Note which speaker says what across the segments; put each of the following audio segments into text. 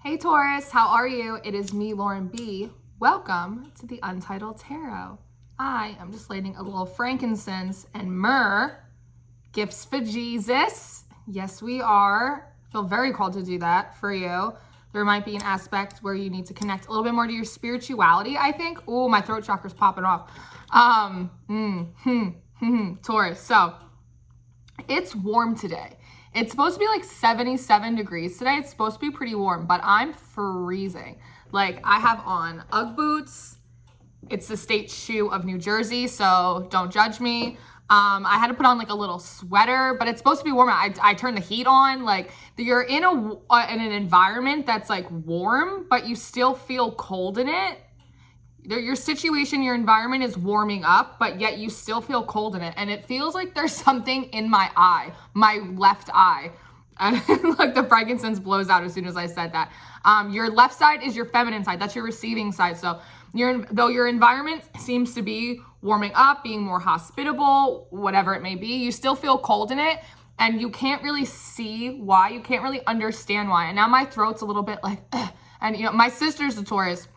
Speaker 1: Hey Taurus, how are you? It is me, Lauren B. Welcome to the Untitled Tarot. I am just lighting a little frankincense and myrrh. Gifts for Jesus. Yes, we are. Feel very called to do that for you. There might be an aspect where you need to connect a little bit more to your spirituality, I think. Oh, my throat chakra's popping off. Taurus, so it's warm today. It's supposed to be like 77 degrees today. It's supposed to be pretty warm, but I'm freezing. Like, I have on Ugg boots. It's the state shoe of New Jersey, so don't judge me. I had to put on like a little sweater, but it's supposed to be warm. I turned the heat on. Like, you're in an environment that's like warm, but you still feel cold in it. Your situation, your environment is warming up, but yet you still feel cold in it. And it feels like there's something in my eye, my left eye. And like the frankincense blows out as soon as I said that. Your left side is your feminine side. That's your receiving side. So though your environment seems to be warming up, being more hospitable, whatever it may be, you still feel cold in it. And you can't really see why. You can't really understand why. And now my throat's a little bit like, and you know, my sister's a Taurus.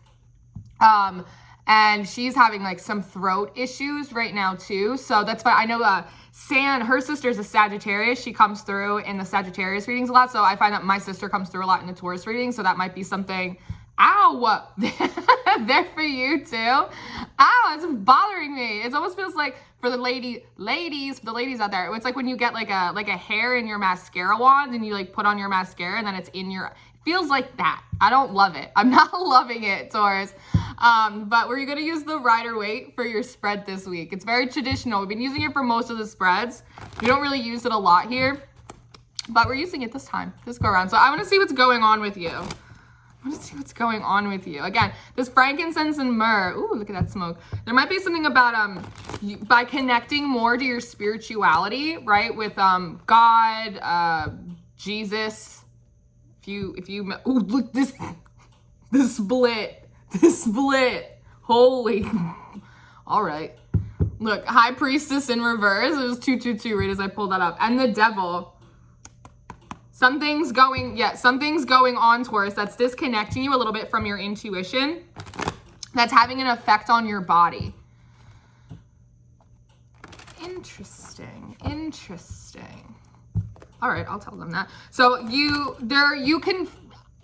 Speaker 1: And she's having like some throat issues right now too. So that's why I know San, her sister's a Sagittarius. She comes through in the Sagittarius readings a lot. So I find that my sister comes through a lot in the Taurus readings. So that might be something, ow, there for you too. Ow, it's bothering me. It almost feels like for the ladies out there, it's like when you get like a hair in your mascara wand and you like put on your mascara and then it's in your, feels like that. I don't love it. I'm not loving it, Taurus. But we're going to use the Rider-Waite for your spread this week. It's very traditional. We've been using it for most of the spreads. We don't really use it a lot here, but we're using it this time, this go around. So I want to see what's going on with you. Again, this frankincense and myrrh. Ooh, look at that smoke. There might be something about by connecting more to your spirituality, right? With God, Jesus. If you ooh, look, this split. Holy. All right. Look, High Priestess in reverse. It was 222 right as I pulled that up. And the Devil. Something's going on, Taurus, that's disconnecting you a little bit from your intuition. That's having an effect on your body. Interesting. All right, I'll tell them that. So you can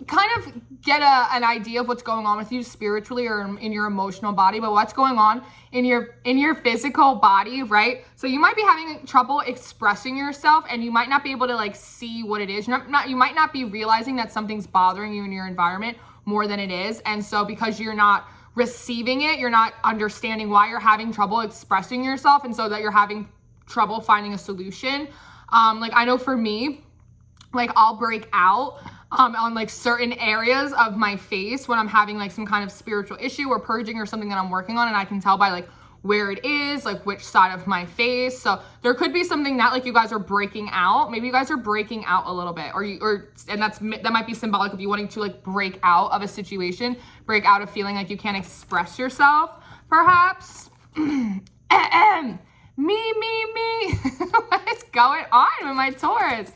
Speaker 1: kind of get an idea of what's going on with you spiritually or in your emotional body, but what's going on in your physical body, right? So you might be having trouble expressing yourself and you might not be able to like see what it is. You might not be realizing that something's bothering you in your environment more than it is. And so because you're not receiving it, you're not understanding why you're having trouble expressing yourself, and so that you're having trouble finding a solution. Like I know for me, like I'll break out on like certain areas of my face when I'm having like some kind of spiritual issue or purging or something that I'm working on, and I can tell by like where it is, like which side of my face. So there could be something that like you guys are breaking out. Maybe you guys are breaking out a little bit, and that might be symbolic of you wanting to like break out of a situation, break out of feeling like you can't express yourself, perhaps. Me. What is going on with my Taurus?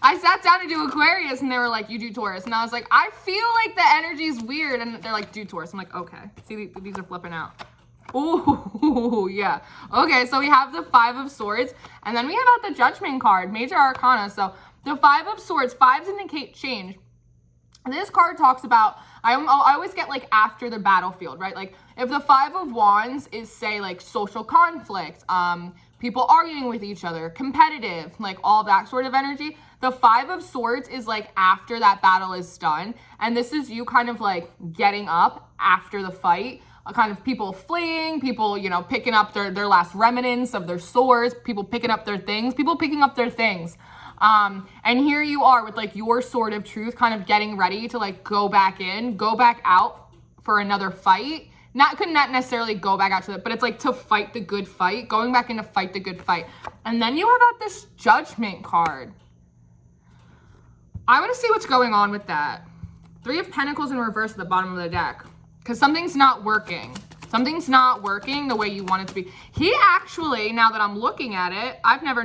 Speaker 1: I sat down to do Aquarius and they were like, you do Taurus. And I was like, I feel like the energy's weird. And they're like, do Taurus. I'm like, okay. See, these are flipping out. Ooh, yeah. Okay, so we have the Five of Swords. And then we have out the Judgment card, Major Arcana. So the Five of Swords, fives indicate change. This card talks about, I always get like after the battlefield, right? Like if the Five of Wands is say like social conflict, people arguing with each other, competitive, like all that sort of energy. The Five of Swords is like after that battle is done. And this is you kind of like getting up after the fight, kind of people fleeing, people, you know, picking up their last remnants of their swords, people picking up their things. And here you are with like your sword of truth kind of getting ready to like go back out for another fight. Could not necessarily go back out to it, but it's like to fight the good fight, going back in to fight the good fight. And then you have out this Judgment card. I want to see what's going on with that. Three of Pentacles in reverse at the bottom of the deck. Because something's not working. Something's not working the way you want it to be. He actually, now that I'm looking at it, I've never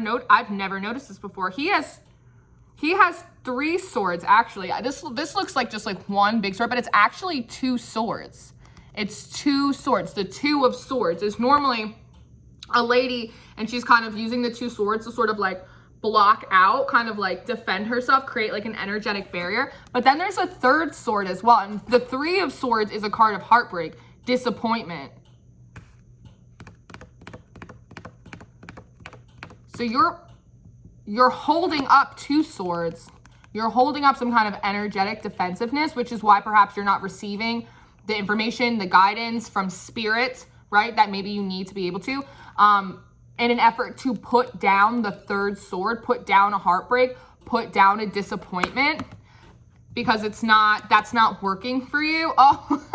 Speaker 1: noticed this before. He He has 3 swords, actually. This looks like just like one big sword, but it's actually 2 swords. It's 2 swords. The 2 of swords is normally a lady, and she's kind of using the 2 swords to sort of like block out, kind of like defend herself, create like an energetic barrier. But then there's a 3rd sword as well. And the 3 of swords is a card of heartbreak, disappointment. So you're holding up 2 swords. You're holding up some kind of energetic defensiveness, which is why perhaps you're not receiving the information, the guidance from spirit, right? That maybe you need to be able to, in an effort to put down the 3rd sword, put down a heartbreak, put down a disappointment, because that's not working for you. Oh,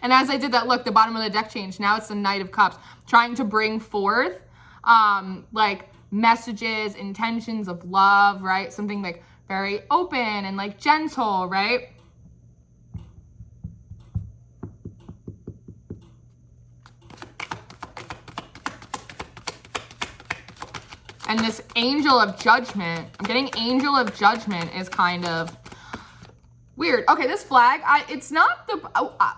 Speaker 1: and as I did that, look, the bottom of the deck changed. Now it's the Knight of Cups, trying to bring forth, like messages, intentions of love, right? Something like very open and like gentle, right? And this Angel of Judgment, I'm getting Angel of Judgment is kind of weird. Okay, this flag, it's not the,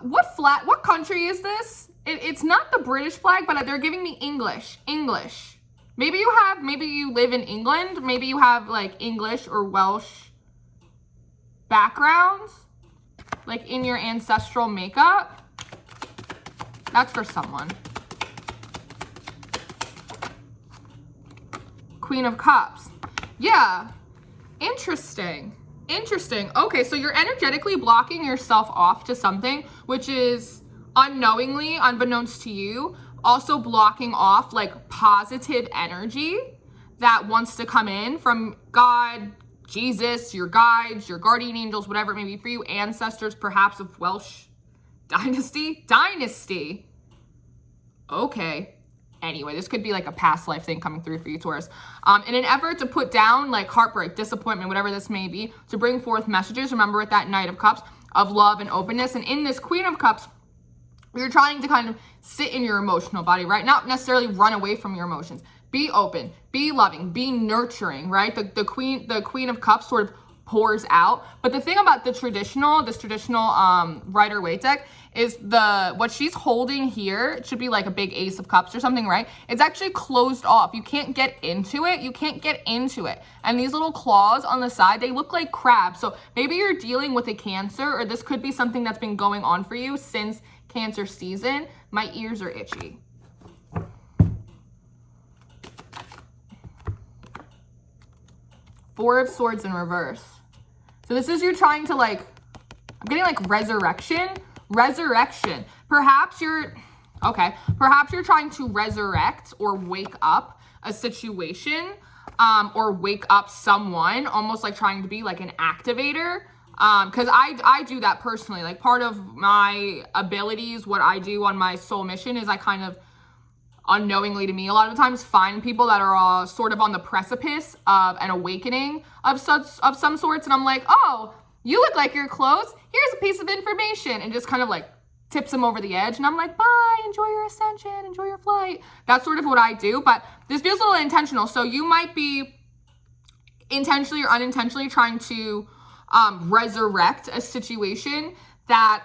Speaker 1: what country is this? It's not the British flag, but they're giving me English. Maybe you live in England. Maybe you have like English or Welsh backgrounds, like in your ancestral makeup. That's for someone. Queen of Cups. Yeah, interesting. Okay, so you're energetically blocking yourself off to something, which is unknowingly, unbeknownst to you, also blocking off like positive energy that wants to come in from God, Jesus, your guides, your guardian angels, whatever it may be for you, ancestors perhaps of Welsh dynasty. Okay. Anyway, this could be like a past life thing coming through for you, Taurus. In an effort to put down like heartbreak, disappointment, whatever this may be, to bring forth messages, remember with that Knight of Cups, of love and openness. And in this Queen of Cups, you're trying to kind of sit in your emotional body, right? Not necessarily run away from your emotions. Be open, be loving, be nurturing, right? The Queen of Cups sort of pours out. But the thing about this traditional Rider-Waite deck is what she's holding here, it should be like a big Ace of Cups or something, right? It's actually closed off. You can't get into it. And these little claws on the side, they look like crabs. So maybe you're dealing with a Cancer, or this could be something that's been going on for you since Cancer season. My ears are itchy. Four of Swords in reverse. So this is you trying to like, I'm getting like resurrection. Perhaps you're trying to resurrect or wake up a situation, or wake up someone, almost like trying to be like an activator. Because I do that personally. Like part of my abilities, what I do on my soul mission is I kind of unknowingly to me a lot of the times find people that are sort of on the precipice of an awakening of some sorts, and I'm like, oh, you look like you're close, here's a piece of information, and just kind of like tips them over the edge, and I'm like, bye, enjoy your ascension, enjoy your flight. That's sort of what I do. But this feels a little intentional, so you might be intentionally or unintentionally trying to resurrect a situation that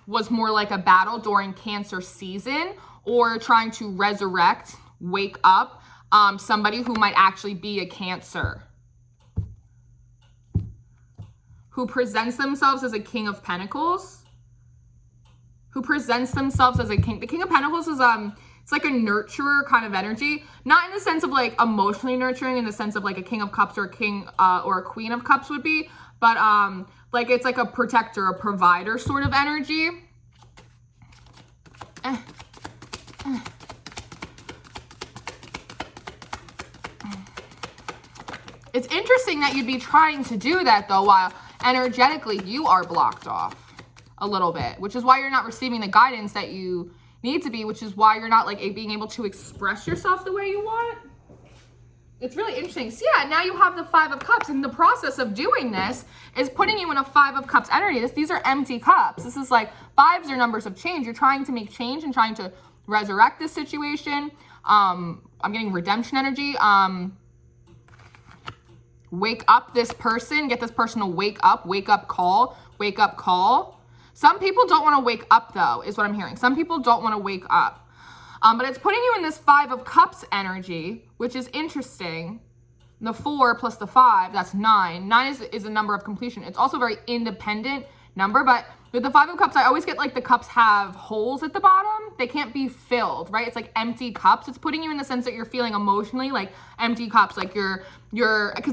Speaker 1: was more like a battle during Cancer season, or trying to resurrect, wake up somebody who might actually be a Cancer, who presents themselves as a King of Pentacles, who presents themselves as a king. The King of Pentacles is it's like a nurturer kind of energy, not in the sense of like emotionally nurturing, in the sense of like a King of Cups or a King or a Queen of Cups would be, but like it's like a protector, a provider sort of energy. It's interesting that you'd be trying to do that though, while energetically you are blocked off a little bit, which is why you're not receiving the guidance that you need to be, which is why you're not like being able to express yourself the way you want. It's really interesting. So yeah, now you have the Five of Cups, and the process of doing this is putting you in a Five of Cups energy. These are empty cups. This is like, fives are numbers of change. You're trying to make change and trying to resurrect this situation. I'm getting redemption energy. wake up this person, get this person to wake up call, wake up call. Some people don't want to wake up though, is what I'm hearing. Some people don't want to wake up. But it's putting you in this 5 of Cups energy, which is interesting. The 4 plus the 5, that's 9. 9 is a number of completion. It's also a very independent number, but with the 5 of Cups, I always get like the cups have holes at the bottom. They can't be filled, right? It's like empty cups. It's putting you in the sense that you're feeling emotionally like empty cups, like because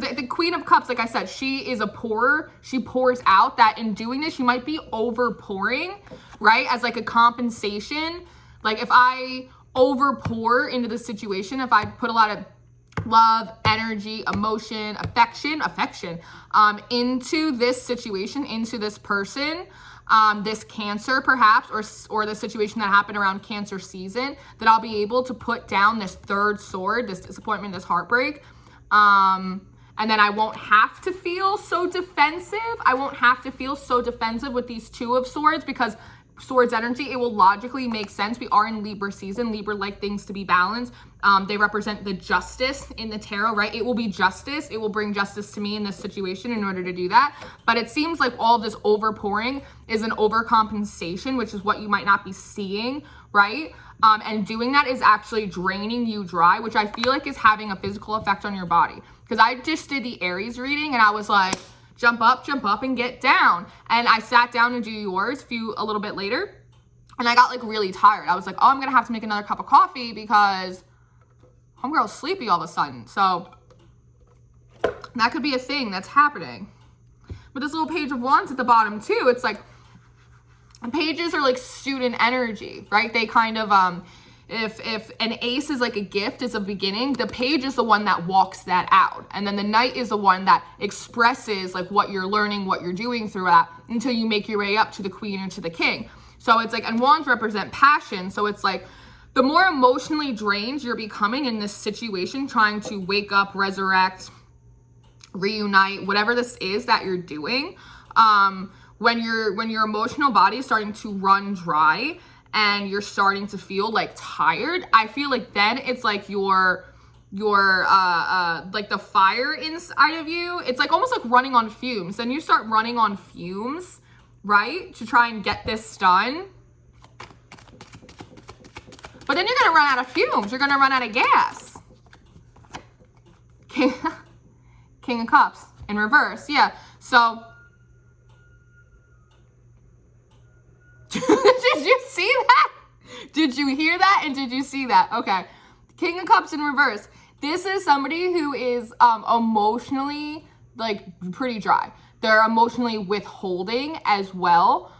Speaker 1: the Queen of Cups, like I said, she is a pourer. She pours out. That in doing this, you might be over pouring, right? As like a compensation. Like if I over pour into the situation, if I put a lot of love, energy, emotion, affection, into this situation, into this person, this Cancer perhaps, or the situation that happened around Cancer season, that I'll be able to put down this 3rd sword, this disappointment, this heartbreak. And then I won't have to feel so defensive. I won't have to feel so defensive with these 2 of Swords, because Swords energy, it will logically make sense. We are in Libra season. Libra like things to be balanced. They represent the justice in the tarot, right? It will be justice. It will bring justice to me in this situation in order to do that. But it seems like all of this overpouring is an overcompensation, which is what you might not be seeing, right? And doing that is actually draining you dry, which I feel like is having a physical effect on your body. Because I just did the Aries reading and I was like, jump up and get down. And I sat down to do yours a little bit later, and I got like really tired. I was like, oh, I'm gonna have to make another cup of coffee because homegirl's sleepy all of a sudden. So that could be a thing that's happening. But this little Page of Wands at the bottom too, it's like pages are like student energy, right? They kind of if an ace is like a gift, is a beginning, the page is the one that walks that out. And then the knight is the one that expresses like what you're learning, what you're doing throughout, until you make your way up to the queen or to the king. So it's like, and wands represent passion. So it's like, the more emotionally drained you're becoming in this situation, trying to wake up, resurrect, reunite, whatever this is that you're doing, when your emotional body is starting to run dry, and you're starting to feel like tired, I feel like then it's like your like the fire inside of you, it's like almost like running on fumes. Then you start running on fumes, right? To try and get this done. But then you're gonna run out of fumes. You're gonna run out of gas. King of Cups in reverse, yeah. So, did you see that? Did you hear that? And did you see that? Okay. King of Cups in reverse. This is somebody who is emotionally like pretty dry. They're emotionally withholding as well.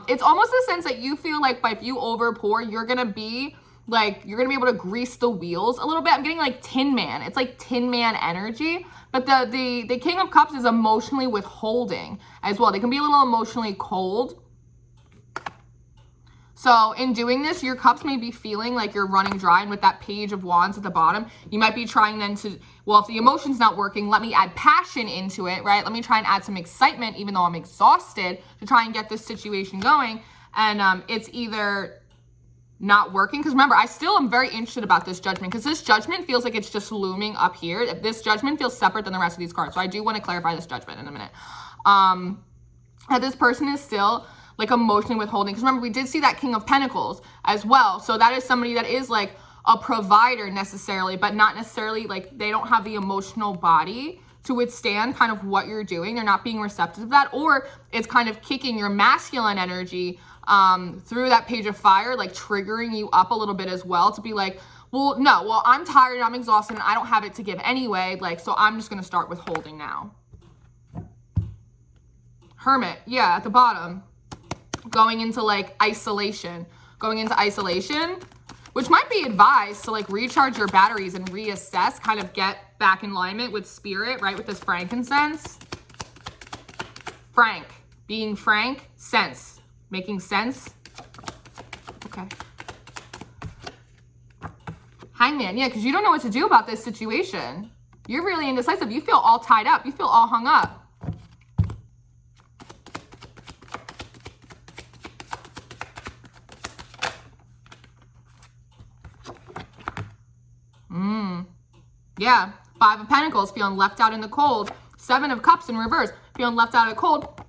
Speaker 1: It's almost the sense that you feel like if you overpour, you're gonna be able to grease the wheels a little bit. I'm getting like Tin Man. It's like Tin Man energy. But the King of Cups is emotionally withholding as well. They can be a little emotionally cold. So in doing this, your cups may be feeling like you're running dry, and with that Page of Wands at the bottom, you might be trying then to, well, if the emotion's not working, let me add passion into it, right? Let me try and add some excitement, even though I'm exhausted, to try and get this situation going. And it's either not working, because remember, I still am very interested about this Judgment, because this Judgment feels like it's just looming up here. This Judgment feels separate than the rest of these cards. So I do want to clarify this Judgment in a minute. That this person is still like emotionally withholding, because remember, we did see that King of Pentacles as well. So that is somebody that is like a provider necessarily, but not necessarily like they don't have the emotional body to withstand kind of what you're doing. They're not being receptive to that, or it's kind of kicking your masculine energy through that Page of Fire, like triggering you up a little bit as well, to be like, well, no, well, I'm tired, I'm exhausted, and I don't have it to give anyway, like, so I'm just gonna start withholding now. Hermit, yeah, at the bottom. Going into isolation, which might be advised to like recharge your batteries and reassess, kind of get back in alignment with spirit, right? With this frankincense. Frank, being frank, sense, making sense. Okay. Hangman, yeah, because you don't know what to do about this situation. You're really indecisive. You feel all tied up. You feel all hung up. Yeah, Five of Pentacles, feeling left out in the cold. Seven of Cups in reverse, feeling left out in the cold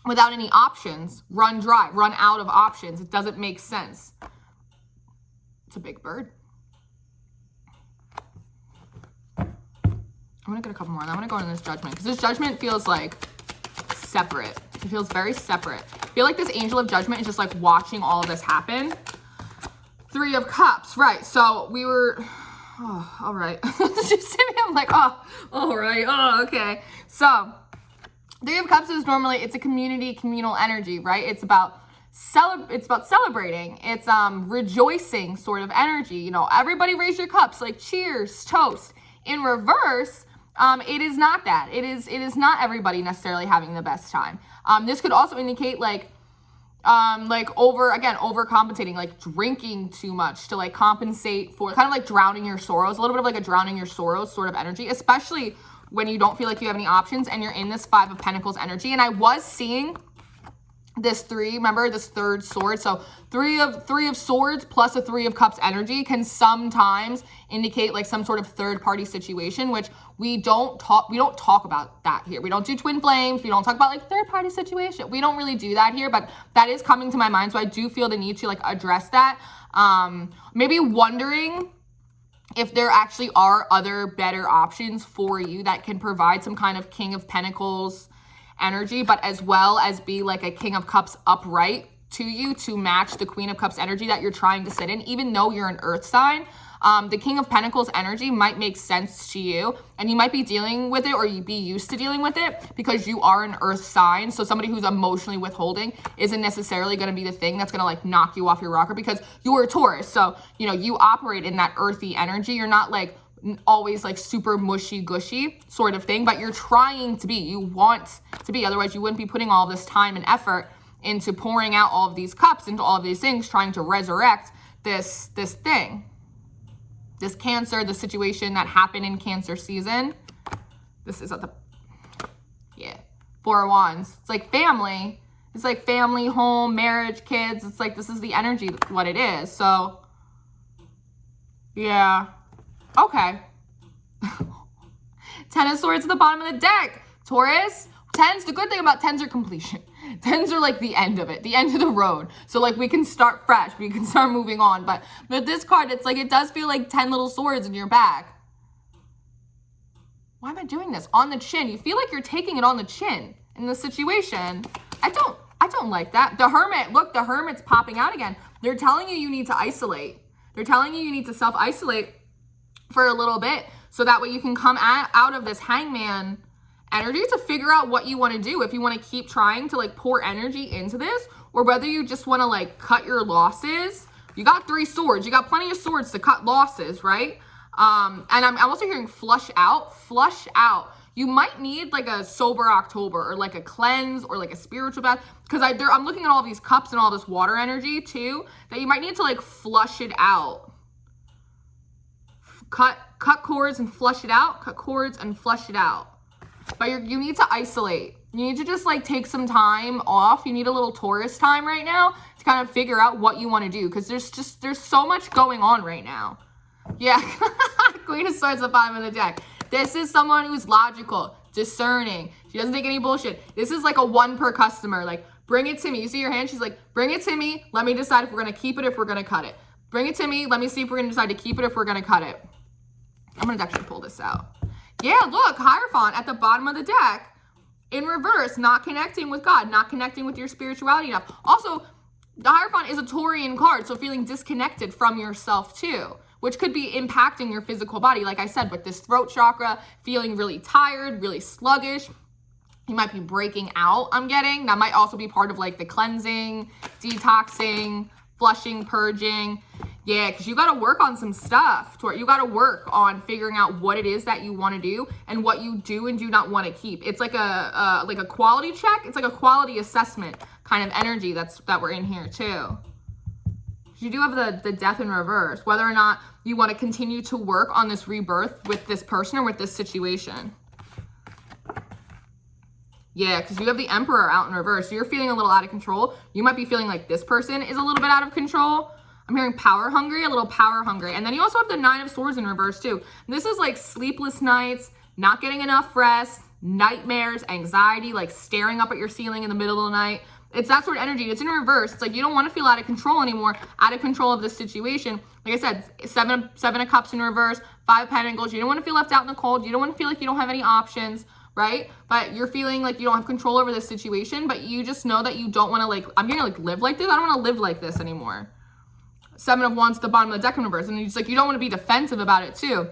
Speaker 1: without any options. Run dry, run out of options. It doesn't make sense. It's a big bird. I'm gonna get a couple more. I'm gonna go in this Judgment because this Judgment feels like separate. It feels very separate. I feel like this Angel of Judgment is just like watching all of this happen. Three of Cups, right? So we were, oh, all right. Just see me, I'm like, oh, all right, oh, okay. So Three of Cups is normally, it's a communal energy, right? It's about celebrating. It's rejoicing sort of energy. You know, everybody raise your cups, like cheers, toast. In reverse, it is not that. It is not everybody necessarily having the best time. This could also indicate like overcompensating, like drinking too much to like compensate for kind of like drowning your sorrows, a little bit of like a drowning your sorrows sort of energy, especially when you don't feel like you have any options and you're in this Five of Pentacles energy. And I was seeing this three, remember this third sword, so three of swords plus a Three of Cups energy can sometimes indicate like some sort of third party situation, which we don't talk about that here. We don't do twin flames, we don't talk about like third party situation, we don't really do that here, but that is coming to my mind, so I do feel the need to like address that. Maybe wondering if there actually are other better options for you that can provide some kind of King of Pentacles energy, but as well as be like a King of Cups upright to you to match the Queen of Cups energy that you're trying to sit in, even though you're an earth sign. The King of Pentacles energy might make sense to you and you might be dealing with it or you be used to dealing with it because you are an earth sign. So somebody who's emotionally withholding isn't necessarily going to be the thing that's going to like knock you off your rocker because you're a Taurus. So, you know, you operate in that earthy energy. You're not like always like super mushy gushy sort of thing, but you're trying to be, you want to be, otherwise you wouldn't be putting all this time and effort into pouring out all of these cups into all of these things, trying to resurrect this thing, this Cancer, the situation that happened in Cancer season. This is at the, yeah, Four of Wands. It's like family. It's like family, home, marriage, kids. It's like, this is the energy, what it is. So yeah. Okay. 10 of Swords at the bottom of the deck. Taurus, 10s, the good thing about 10s are completion. 10s are like the end of it, the end of the road. So like we can start fresh, we can start moving on. But with this card, it's like, it does feel like 10 little swords in your back. Why am I doing this? On the chin. You feel like you're taking it on the chin in this situation. I don't like that. The Hermit, look, the Hermit's popping out again. They're telling you need to isolate. They're telling you need to self-isolate for a little bit so that way you can come out of this Hangman energy to figure out what you want to do. If you want to keep trying to like pour energy into this, or whether you just want to like cut your losses. You got 3 swords. You got plenty of swords to cut losses, right? And I'm also hearing flush out. Flush out. You might need like a sober October or like a cleanse or like a spiritual bath, because I'm looking at all these cups and all this water energy too, that you might need to like flush it out. Cut cords and flush it out. Cut cords and flush it out. But you need to isolate. You need to just like take some time off. You need a little Taurus time right now to kind of figure out what you want to do, because there's so much going on right now. Yeah. Queen of Swords at the bottom of the deck. This is someone who's logical, discerning. She doesn't take any bullshit. This is like a 1 per customer. Like, bring it to me. You see your hand? She's like, bring it to me. Let me decide if we're going to keep it, if we're going to cut it. Bring it to me. Let me see if we're going to decide to keep it, if we're going to cut it. I'm going to actually pull this out. Yeah, look, Hierophant at the bottom of the deck in reverse, not connecting with God, not connecting with your spirituality enough. Also, the Hierophant is a Taurian card, so feeling disconnected from yourself too, which could be impacting your physical body. Like I said, with this throat chakra, feeling really tired, really sluggish. You might be breaking out, I'm getting. That might also be part of like the cleansing, detoxing, flushing, purging. Yeah, because you got to work on some stuff. You got to work on figuring out what it is that you want to do and what you do and do not want to keep. It's like a quality check. It's like a quality assessment kind of energy that we're in here too. You do have the Death in reverse, whether or not you want to continue to work on this rebirth with this person or with this situation. Yeah, because you have the Emperor out in reverse. So you're feeling a little out of control. You might be feeling like this person is a little bit out of control. I'm hearing power hungry, a little power hungry. And then you also have the 9 of Swords in reverse too. This is like sleepless nights, not getting enough rest, nightmares, anxiety, like staring up at your ceiling in the middle of the night. It's that sort of energy. It's in reverse. It's like you don't want to feel out of control anymore, out of control of this situation. Like I said, seven of Cups in reverse, 5 of Pentacles. You don't want to feel left out in the cold. You don't want to feel like you don't have any options, right? But you're feeling like you don't have control over this situation, but you just know that you don't want to, like, I'm going to like live like this. I don't want to live like this anymore. 7 of Wands at the bottom of the deck in reverse. And it's like you don't want to be defensive about it too.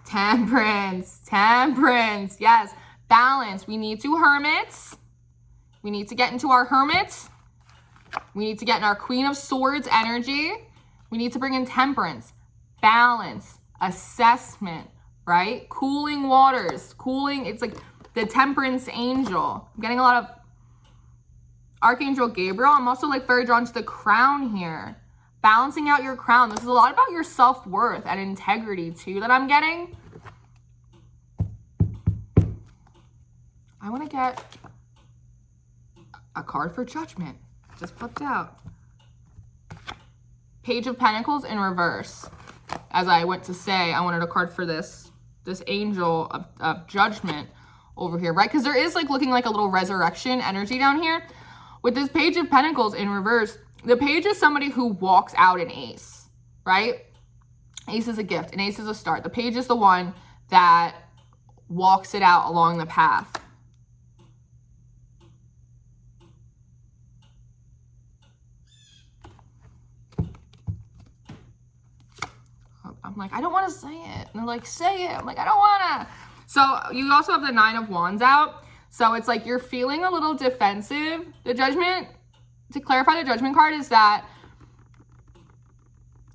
Speaker 1: Temperance, temperance, yes. Balance. We need to hermits. We need to get into our hermits. We need to get in our Queen of Swords energy. We need to bring in temperance, balance, assessment, right? Cooling waters, cooling. It's like the temperance angel. I'm getting a lot of Archangel Gabriel. I'm also like very drawn to the crown here. Balancing out your crown. This is a lot about your self-worth and integrity too that I'm getting. I want to get a card for Judgment. Just flipped out. Page of Pentacles in reverse. As I went to say, I wanted a card for this angel of Judgment over here, right? Because there is like looking like a little resurrection energy down here. With this Page of Pentacles in reverse, the page is somebody who walks out an ace, right? Ace is a gift. An ace is a start. The page is the one that walks it out along the path. I'm like, I don't want to say it. And they're like, say it. I'm like, I don't want to. So you also have the 9 of Wands out. So it's like you're feeling a little defensive. The Judgment, to clarify the Judgment card, is that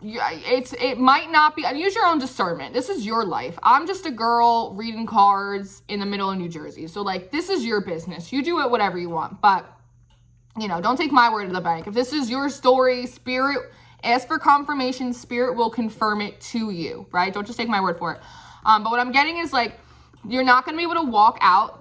Speaker 1: it might not be, use your own discernment. This is your life. I'm just a girl reading cards in the middle of New Jersey. So like, this is your business. You do it whatever you want. But, you know, don't take my word to the bank. If this is your story, Spirit, ask for confirmation. Spirit will confirm it to you, right? Don't just take my word for it. But what I'm getting is like, you're not going to be able to walk out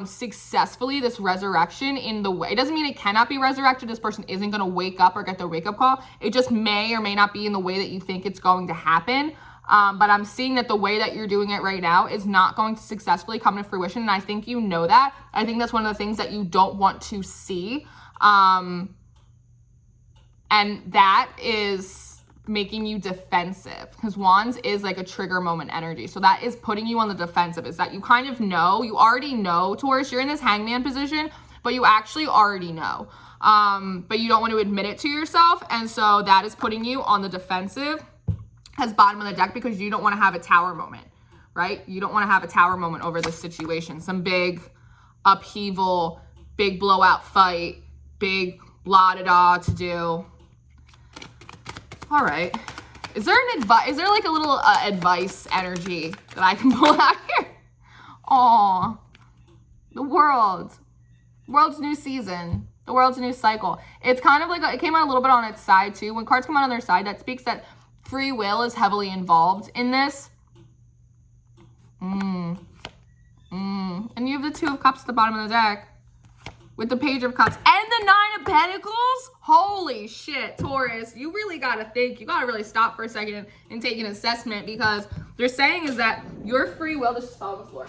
Speaker 1: successfully this resurrection in the way. It doesn't mean it cannot be resurrected. This person isn't going to wake up or get their wake-up call. It just may or may not be in the way that you think it's going to happen. But I'm seeing that the way that you're doing it right now is not going to successfully come to fruition. And I think you know that. I think that's one of the things that you don't want to see. And that is making you defensive, because Wands is like a trigger moment energy. So that is putting you on the defensive, is that you kind of know, you already know, Taurus, you're in this hangman position, but you actually already know. But you don't want to admit it to yourself. And so that is putting you on the defensive as bottom of the deck, because you don't want to have a tower moment, right? You don't want to have a tower moment over this situation. Some big upheaval, big blowout fight, big blah-da-da to do. All right. Is there an advice? Is there like a little advice energy that I can pull out here? Oh, the world's new season, the world's new cycle. It's kind of like, it came out a little bit on its side too. When cards come out on their side, that speaks that free will is heavily involved in this. And you have the 2 of Cups at the bottom of the deck with the Page of Cups and the 9 of Pentacles. Holy shit, Taurus, you really got to think. You got to really stop for a second and take an assessment, because they're saying is that your free will, this just fell on the floor.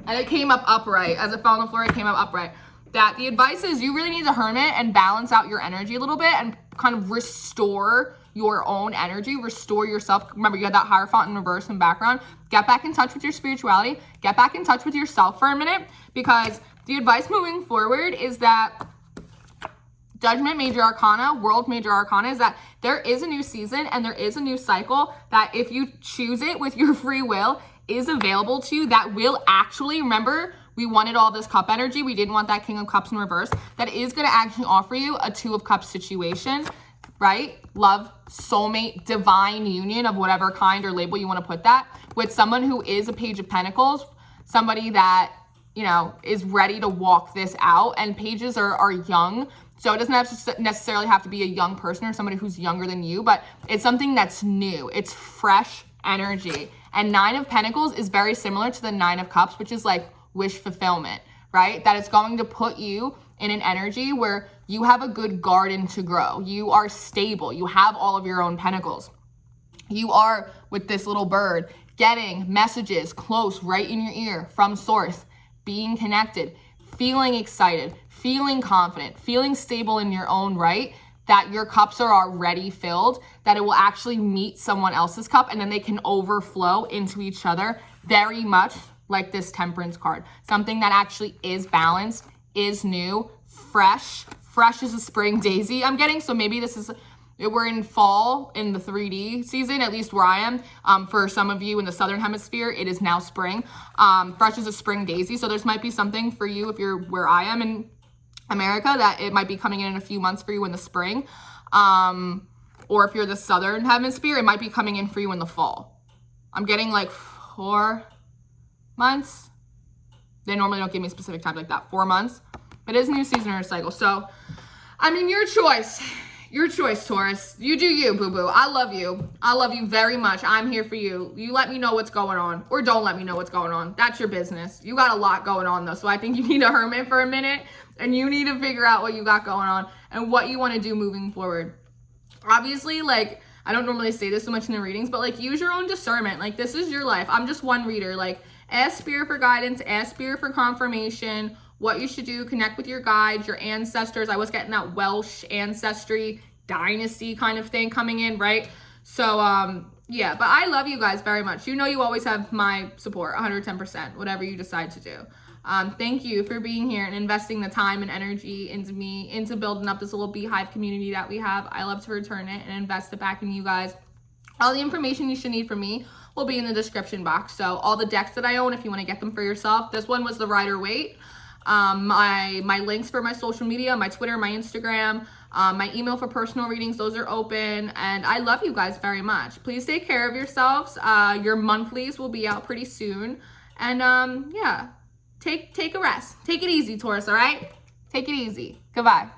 Speaker 1: And it came up upright. As it fell on the floor, it came up upright. That the advice is you really need to hermit and balance out your energy a little bit and kind of restore your own energy, restore yourself. Remember, you had that Hierophant in reverse and background. Get back in touch with your spirituality. Get back in touch with yourself for a minute, because the advice moving forward is that Judgment Major Arcana, World Major Arcana, is that there is a new season and there is a new cycle that if you choose it with your free will is available to you, that will actually, remember, we wanted all this cup energy. We didn't want that King of Cups in reverse. That is going to actually offer you a 2 of Cups situation, right? Love, soulmate, divine union of whatever kind or label you want to put that with someone who is a Page of Pentacles, somebody that, you know, is ready to walk this out. And pages are young. So it doesn't necessarily have to be a young person or somebody who's younger than you, but it's something that's new. It's fresh energy. And 9 of Pentacles is very similar to the 9 of Cups, which is like wish fulfillment, right? That it's going to put you in an energy where you have a good garden to grow. You are stable. You have all of your own pentacles. You are, with this little bird, getting messages close right in your ear from source, being connected, feeling excited, feeling confident, feeling stable in your own right, that your cups are already filled, that it will actually meet someone else's cup, and then they can overflow into each other, very much like this Temperance card. Something that actually is balanced, is new, fresh. Fresh as a spring daisy, I'm getting. So maybe this is, we're in fall in the 3D season, at least where I am. For some of you in the Southern Hemisphere, it is now spring. Fresh as a spring daisy. So this might be something for you if you're where I am in America, that it might be coming in a few months for you in the spring. Or if you're the Southern Hemisphere, it might be coming in for you in the fall. I'm getting like 4 months. They normally don't give me a specific time like that, 4 months. But it is a new season or a cycle. So, I mean, your choice. Your choice, Taurus. You do you, boo-boo. I love you. I love you very much. I'm here for you. You let me know what's going on. Or don't let me know what's going on. That's your business. You got a lot going on, though. So I think you need a hermit for a minute. And you need to figure out what you got going on. And what you want to do moving forward. Obviously, like, I don't normally say this so much in the readings. But, like, use your own discernment. Like, this is your life. I'm just one reader. Like, ask Spirit for guidance. Ask Spirit for confirmation. What you should do. Connect with your guides, your ancestors. I was getting that Welsh ancestry dynasty kind of thing coming in, right? So yeah, but I love you guys very much. You know, you always have my support, 110%, whatever you decide to do. Thank you for being here and investing the time and energy into me, into building up this little beehive community that we have. I love to return it and invest it back in you guys. All the information you should need from me will be in the description box. So all the decks that I own, if you want to get them for yourself. This one was the Rider-Waite. My links for my social media, my Twitter, my Instagram, my email for personal readings, those are open. And I love you guys very much. Please take care of yourselves. Your monthlies will be out pretty soon. And yeah, take a rest. Take it easy, Taurus, all right? Take it easy. Goodbye.